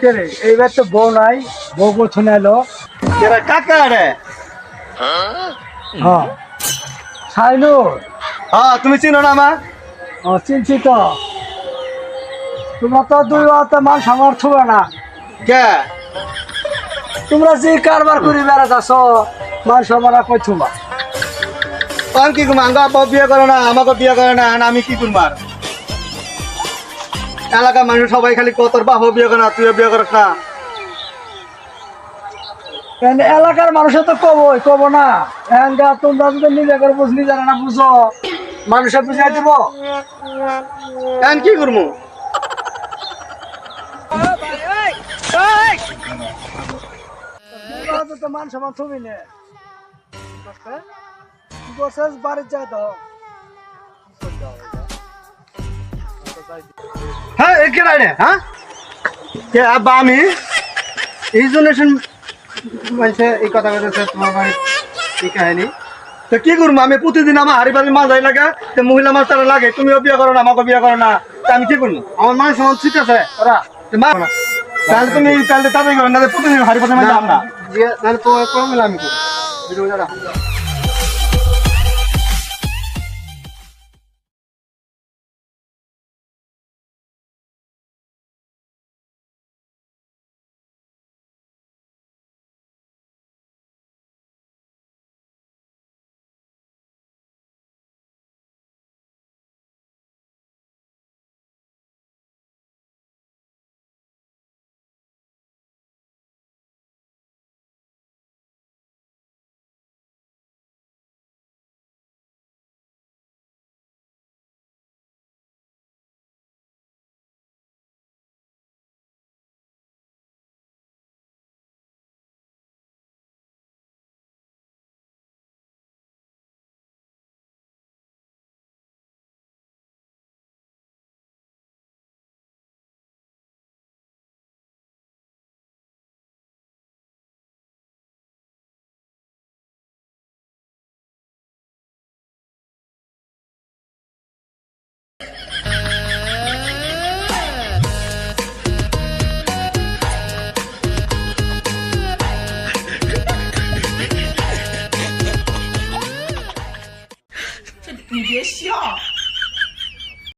কে রে এইবার তো বউ নাই, বউ কোথায় এলো? এরা কাকা রে। হ্যাঁ সাইনুর। হ্যাঁ তুমি চিনো না আমার? চিনছি তো। তোমরা তো দুই হাতে মান সামর্থ্য না। কে তোমরা যে কারবার করে বেড়াচ্ছ মান সামরা কই থুবা? আমি কি করবো? আঙ্গা আব্বা বিয়ে করে না, আমাকে বিয়ে করে না, আর আমি কি করবো? আর এলাকার মানুষ সবাই খালি তোর বাপ বিয়ে করে না, তুইও বিয়ে করিস না। এলাকার মানুষে তো কবই কব না। তোমরা যদি নিজে করে বুঝলি জানা না বুঝো, মানুষে বুঝাই দিব। এখন কি করবো? তো মান সমান তুমি নে বাড়ির যাই তো। হ্যাঁ কে রে? হ্যাঁ কে আব্বা? আমি এই জেনারেশন মানে এই কথা বলতেছে তোমার বাড়ি এই কাহিনী। তো কি করবো? আমি প্রতিদিন আমার হাড়ি বাড়ির মাছ যাই লাগে, তো মহিলা মাছ তারা লাগে, তুমিও বিয়ে করো না, আমাকে বিয়ে করো না, তা আমি কি করবো? আমার মানুষ সমান ঠিক আছে ওরা, তাহলে তুমি তাহলে তাদের করো না, প্রতিদিন হাড়ি পাতে মাছ আমরা তাহলে তো কম আমি করবো।